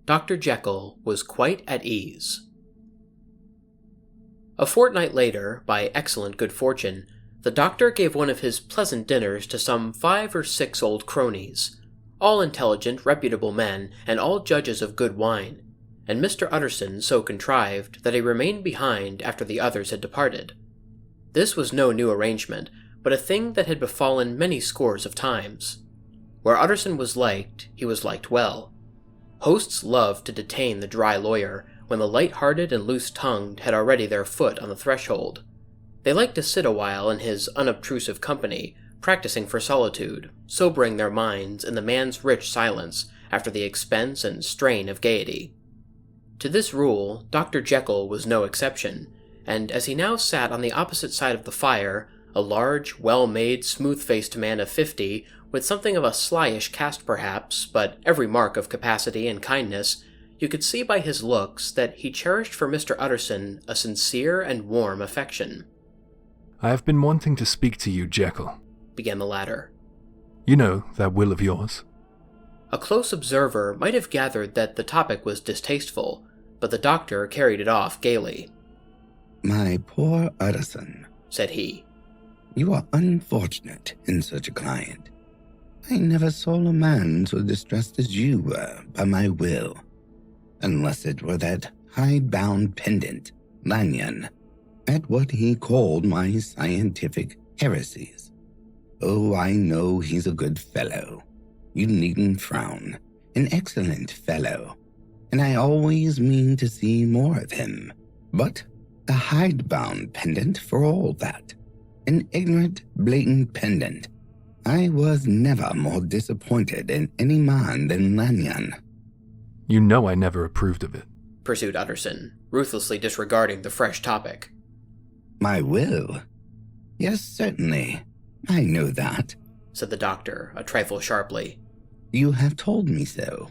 Dr. Jekyll was quite at ease. A fortnight later, by excellent good fortune, the doctor gave one of his pleasant dinners to some 5 or 6 old cronies, all intelligent, reputable men, and all judges of good wine, and Mr. Utterson so contrived that he remained behind after the others had departed. This was no new arrangement, but a thing that had befallen many scores of times. Where Utterson was liked, he was liked well. Hosts loved to detain the dry lawyer when the light-hearted and loose-tongued had already their foot on the threshold. They liked to sit a while in his unobtrusive company, practicing for solitude, sobering their minds in the man's rich silence after the expense and strain of gaiety. To this rule, Dr. Jekyll was no exception, and as he now sat on the opposite side of the fire, a large, well-made, smooth-faced man of 50, with something of a slyish cast perhaps, but every mark of capacity and kindness, you could see by his looks that he cherished for Mr. Utterson a sincere and warm affection. "I have been wanting to speak to you, Jekyll," began the latter. "You know, that will of yours." A close observer might have gathered that the topic was distasteful, but the doctor carried it off gaily. "My poor Utterson," said he. "You are unfortunate in such a client. I never saw a man so distressed as you were by my will, unless it were that hide-bound pendant, Lanyon, at what he called my scientific heresies. Oh, I know he's a good fellow. You needn't frown. An excellent fellow. And I always mean to see more of him. But a hide-bound pendant for all that. An ignorant, blatant pendant. I was never more disappointed in any man than Lanyon." "You know I never approved of it," pursued Utterson, ruthlessly disregarding the fresh topic. "My will? Yes, certainly. I know that," said the doctor, a trifle sharply. "You have told me so."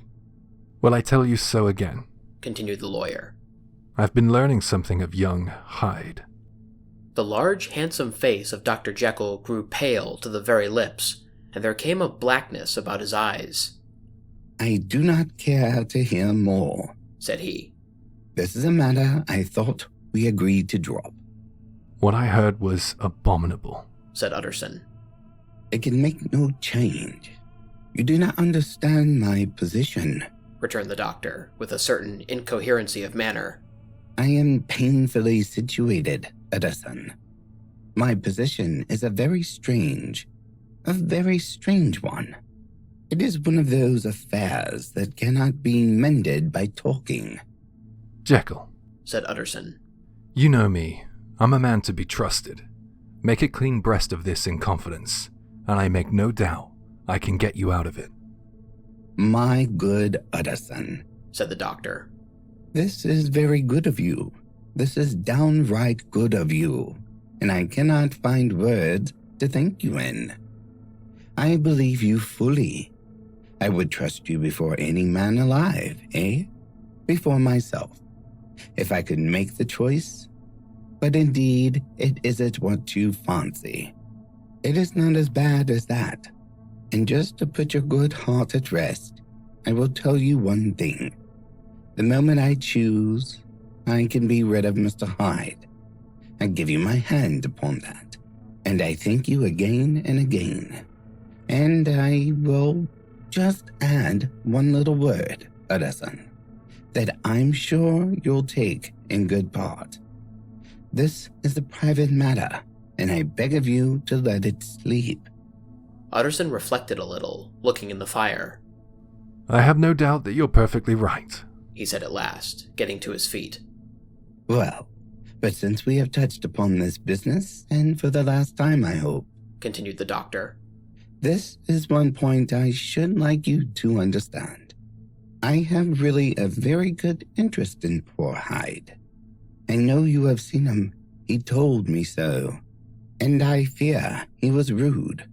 "Will I tell you so again?" continued the lawyer. "I've been learning something of young Hyde." The large, handsome face of Dr. Jekyll grew pale to the very lips, and there came a blackness about his eyes. "I do not care to hear more," said he. "This is a matter I thought we agreed to drop." "What I heard was abominable," said Utterson. "It can make no change. You do not understand my position," returned the doctor, with a certain incoherency of manner. "I am painfully situated, Utterson. My position is a very strange one. It is one of those affairs that cannot be mended by talking." "Jekyll," said Utterson. "You know me. I'm a man to be trusted. Make a clean breast of this in confidence, and I make no doubt I can get you out of it." "My good Utterson," said the doctor. "This is very good of you. This is downright good of you, and I cannot find words to thank you in. I believe you fully. I would trust you before any man alive, eh? Before myself, if I could make the choice. But indeed, it isn't what you fancy. It is not as bad as that. And just to put your good heart at rest, I will tell you one thing. The moment I choose, I can be rid of Mr. Hyde. I give you my hand upon that, and I thank you again and again. And I will just add one little word, Utterson, that I'm sure you'll take in good part. This is a private matter, and I beg of you to let it sleep." Utterson reflected a little, looking in the fire. "I have no doubt that you're perfectly right," he said at last, getting to his feet. "Well, but since we have touched upon this business, and for the last time, I hope," continued the doctor, "this is one point I should like you to understand. I have really a very good interest in poor Hyde. I know you have seen him. He told me so. And I fear he was rude.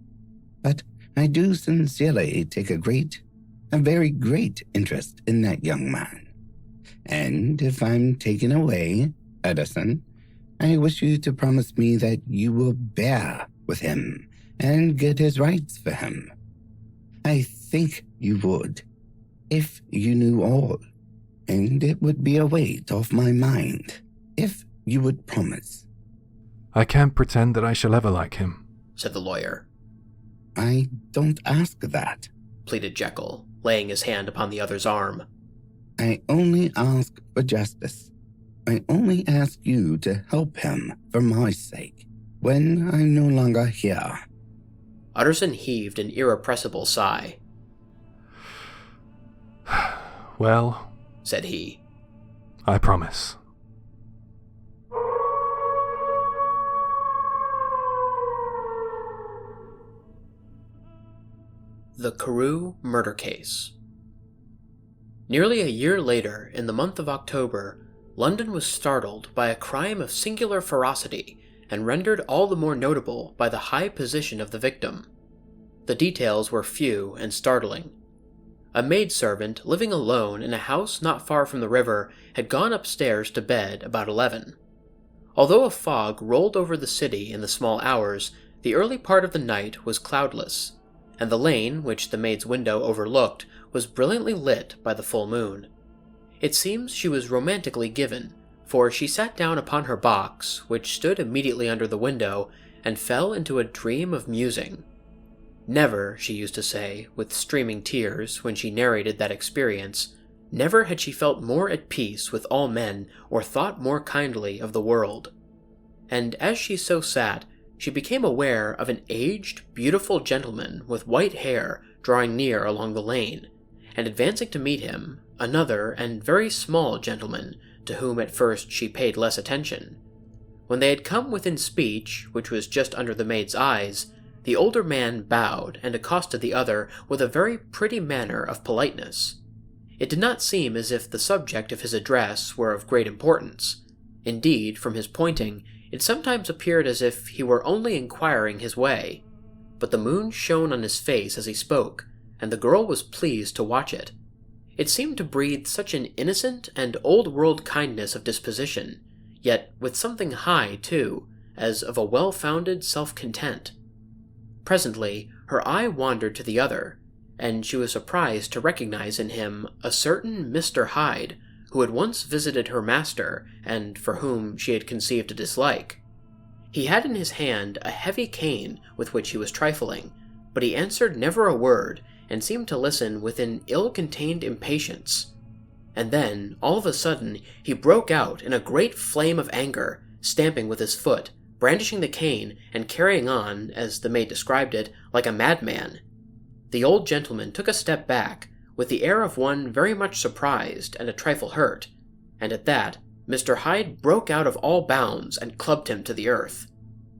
But I do sincerely take a very great interest in that young man. And if I'm taken away, Utterson, I wish you to promise me that you will bear with him and get his rights for him. I think you would, if you knew all, and it would be a weight off my mind, if you would promise. I can't pretend that I shall ever like him, said the lawyer. I don't ask that, pleaded Jekyll, laying his hand upon the other's arm. I only ask for justice. I only ask you to help him for my sake, when I'm no longer here. Utterson heaved an irrepressible sigh. Well, said he, I promise. The Carew Murder Case. Nearly a year later, in the month of October, London was startled by a crime of singular ferocity and rendered all the more notable by the high position of the victim. The details were few and startling. A maidservant living alone in a house not far from the river had gone upstairs to bed about 11. Although a fog rolled over the city in the small hours, the early part of the night was cloudless, and the lane, which the maid's window overlooked, was brilliantly lit by the full moon. It seems she was romantically given, for she sat down upon her box, which stood immediately under the window, and fell into a dream of musing. Never, she used to say, with streaming tears, when she narrated that experience, never had she felt more at peace with all men or thought more kindly of the world. And as she so sat, she became aware of an aged, beautiful gentleman with white hair drawing near along the lane, and advancing to meet him, another and very small gentleman, to whom at first she paid less attention. When they had come within speech, which was just under the maid's eyes, the older man bowed and accosted the other with a very pretty manner of politeness. It did not seem as if the subject of his address were of great importance. Indeed, from his pointing, it sometimes appeared as if he were only inquiring his way. But the moon shone on his face as he spoke, and the girl was pleased to watch it. It seemed to breathe such an innocent and old-world kindness of disposition, yet with something high, too, as of a well-founded self-content. Presently, her eye wandered to the other, and she was surprised to recognize in him a certain Mr. Hyde, who had once visited her master, and for whom she had conceived a dislike. He had in his hand a heavy cane with which he was trifling, but he answered never a word, and seemed to listen with an ill-contained impatience. And then, all of a sudden, he broke out in a great flame of anger, stamping with his foot, brandishing the cane, and carrying on, as the maid described it, like a madman. The old gentleman took a step back, with the air of one very much surprised and a trifle hurt, and at that, Mr. Hyde broke out of all bounds and clubbed him to the earth.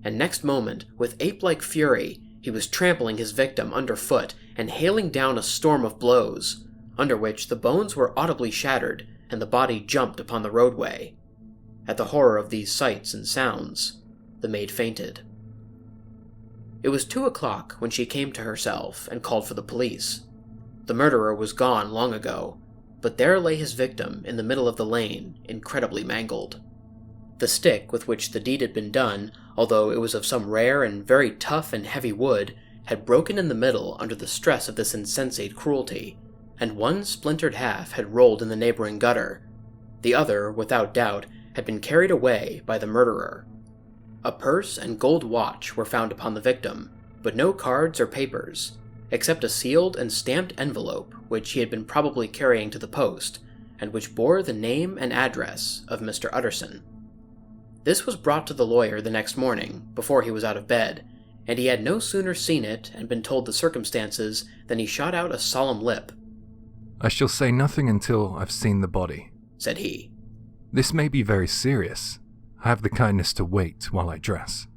And next moment, with ape-like fury, he was trampling his victim underfoot and hailing down a storm of blows, under which the bones were audibly shattered and the body jumped upon the roadway. At the horror of these sights and sounds, the maid fainted. It was 2:00 when she came to herself and called for the police. The murderer was gone long ago, but there lay his victim in the middle of the lane, incredibly mangled. The stick with which the deed had been done, although it was of some rare and very tough and heavy wood, had broken in the middle under the stress of this insensate cruelty, and one splintered half had rolled in the neighboring gutter. The other, without doubt, had been carried away by the murderer. A purse and gold watch were found upon the victim, but no cards or papers, except a sealed and stamped envelope which he had been probably carrying to the post, and which bore the name and address of Mr. Utterson. This was brought to the lawyer the next morning, before he was out of bed, and he had no sooner seen it and been told the circumstances than he shot out a solemn lip. I shall say nothing until I've seen the body, said he. This may be very serious. Have the kindness to wait while I dress.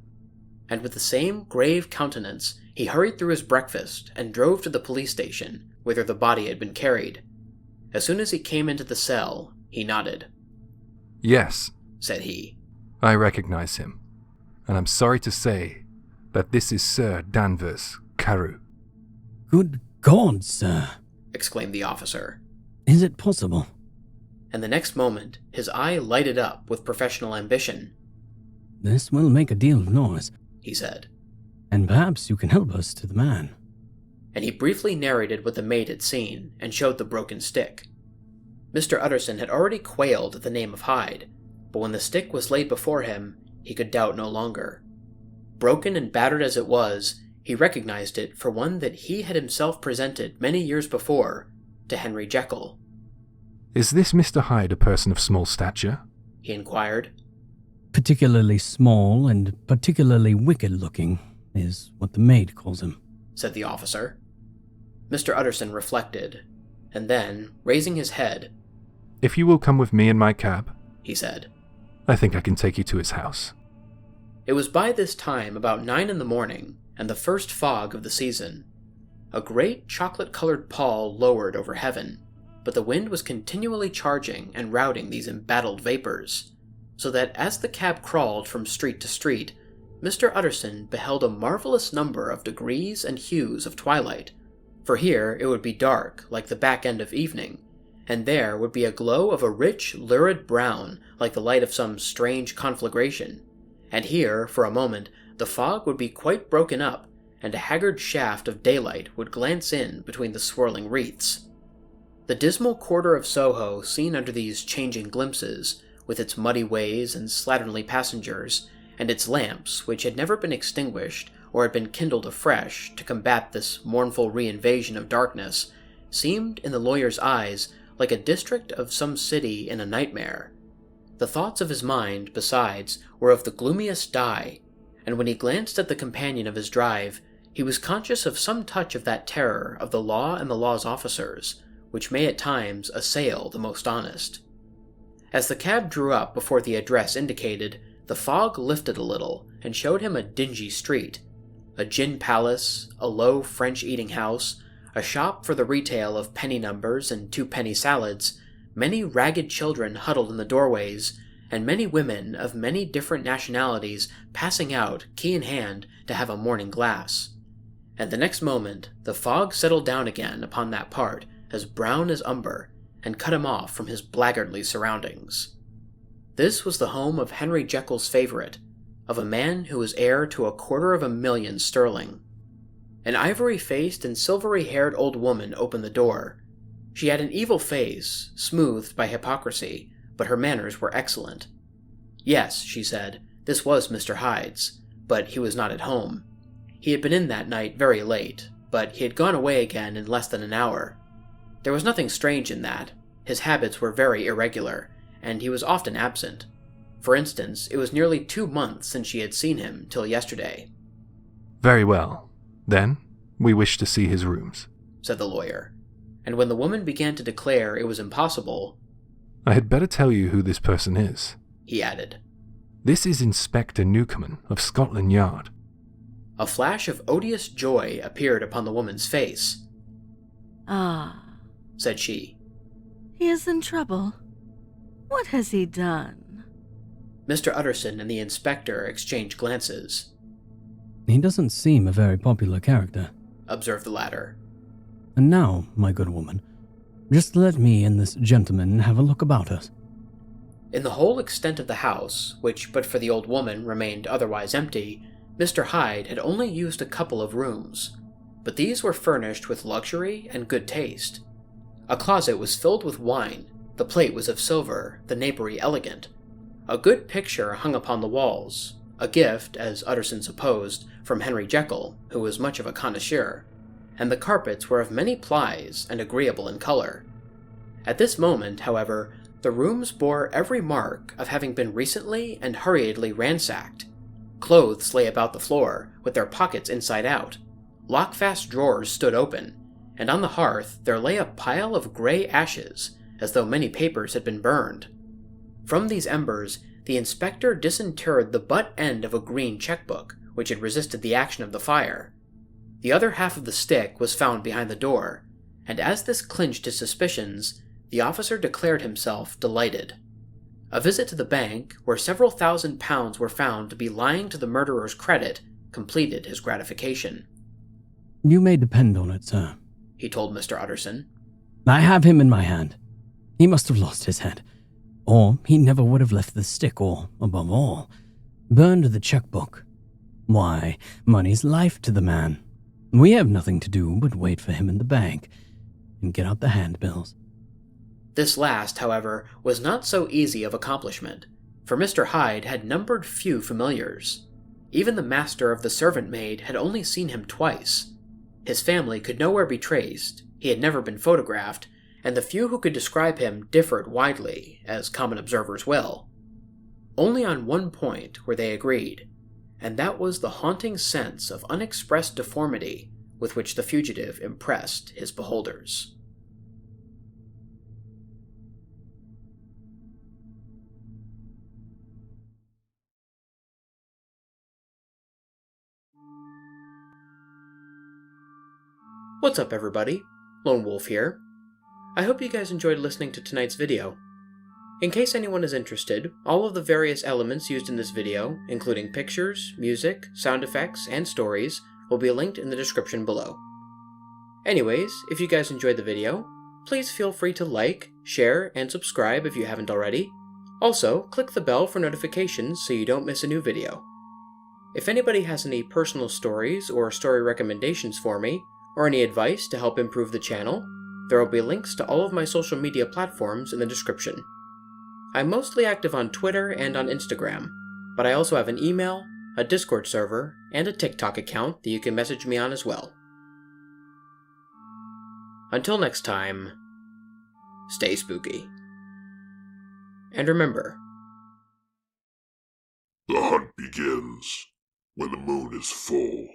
And with the same grave countenance, he hurried through his breakfast and drove to the police station, whither the body had been carried. As soon as he came into the cell, he nodded. Yes, said he. I recognize him, and I'm sorry to say that this is Sir Danvers Carew. Good God, sir, exclaimed the officer. Is it possible? And the next moment, his eye lighted up with professional ambition. This will make a deal of noise, he said. And perhaps you can help us to the man. And he briefly narrated what the maid had seen, and showed the broken stick. Mr. Utterson had already quailed at the name of Hyde, but when the stick was laid before him, he could doubt no longer. Broken and battered as it was, he recognized it for one that he had himself presented many years before to Henry Jekyll. "Is this Mr. Hyde a person of small stature?" he inquired. Particularly small and particularly wicked-looking is what the maid calls him, said the officer. Mr. Utterson reflected, and then, raising his head, "If you will come with me in my cab," he said, "I think I can take you to his house." It was by this time about 9 in the morning, and the first fog of the season. A great chocolate-colored pall lowered over heaven, but the wind was continually charging and routing these embattled vapors, so that as the cab crawled from street to street, Mr. Utterson beheld a marvelous number of degrees and hues of twilight, for here it would be dark like the back end of evening, and there would be a glow of a rich, lurid brown like the light of some strange conflagration, and here, for a moment, the fog would be quite broken up, and a haggard shaft of daylight would glance in between the swirling wreaths. The dismal quarter of Soho, seen under these changing glimpses, with its muddy ways and slatternly passengers, and its lamps, which had never been extinguished or had been kindled afresh to combat this mournful reinvasion of darkness, seemed in the lawyer's eyes like a district of some city in a nightmare. The thoughts of his mind, besides, were of the gloomiest dye, and when he glanced at the companion of his drive, he was conscious of some touch of that terror of the law and the law's officers, which may at times assail the most honest. As the cab drew up before the address indicated, the fog lifted a little and showed him a dingy street, a gin palace, a low French eating house, a shop for the retail of penny numbers and two-penny salads, many ragged children huddled in the doorways, and many women of many different nationalities passing out, key in hand, to have a morning glass. And the next moment, the fog settled down again upon that part, as brown as umber, and cut him off from his blackguardly surroundings. This was the home of Henry Jekyll's favorite, of a man who was heir to 250,000 sterling. An ivory-faced and silvery-haired old woman opened the door. She had an evil face, smoothed by hypocrisy, but her manners were excellent. Yes, she said, this was Mr. Hyde's, but he was not at home. He had been in that night very late, but he had gone away again in less than an hour. There was nothing strange in that. His habits were very irregular, and he was often absent. For instance, it was nearly 2 months since she had seen him till yesterday. "Very well. Then, we wish to see his rooms," said the lawyer, and when the woman began to declare it was impossible, "I had better tell you who this person is," he added. "This is Inspector Newcomen of Scotland Yard." A flash of odious joy appeared upon the woman's face. "Ah," said she. "He is in trouble. What has he done?" Mr. Utterson and the inspector exchanged glances. He doesn't seem a very popular character, observed the latter. "And now, my good woman, just let me and this gentleman have a look about us." In the whole extent of the house, which but for the old woman remained otherwise empty, Mr. Hyde had only used a couple of rooms, but these were furnished with luxury and good taste. A closet was filled with wine, the plate was of silver, the napery elegant. A good picture hung upon the walls, a gift, as Utterson supposed, from Henry Jekyll, who was much of a connoisseur, and the carpets were of many plies and agreeable in color. At this moment, however, the rooms bore every mark of having been recently and hurriedly ransacked. Clothes lay about the floor, with their pockets inside out. Lock-fast drawers stood open, and on the hearth there lay a pile of gray ashes, as though many papers had been burned. From these embers, the inspector disinterred the butt end of a green checkbook, which had resisted the action of the fire. The other half of the stick was found behind the door, and as this clinched his suspicions, the officer declared himself delighted. A visit to the bank, where several £1,000s were found to be lying to the murderer's credit, completed his gratification. "You may depend on it, sir," he told Mr. Utterson. "I have him in my hand. He must have lost his head, or he never would have left the stick or, above all, burned the checkbook. Why, money's life to the man. We have nothing to do but wait for him in the bank and get out the handbills." This last, however, was not so easy of accomplishment, for Mr. Hyde had numbered few familiars. Even the master of the servant maid had only seen him twice. His family could nowhere be traced, he had never been photographed, and the few who could describe him differed widely, as common observers will. Only on one point were they agreed, and that was the haunting sense of unexpressed deformity with which the fugitive impressed his beholders. What's up, everybody? Lone Wolf here. I hope you guys enjoyed listening to tonight's video. In case anyone is interested, all of the various elements used in this video, including pictures, music, sound effects, and stories, will be linked in the description below. Anyways, if you guys enjoyed the video, please feel free to like, share, and subscribe if you haven't already. Also, click the bell for notifications so you don't miss a new video. If anybody has any personal stories or story recommendations for me, or any advice to help improve the channel, there will be links to all of my social media platforms in the description. I'm mostly active on Twitter and on Instagram, but I also have an email, a Discord server, and a TikTok account that you can message me on as well. Until next time, stay spooky. And remember, the hunt begins when the moon is full.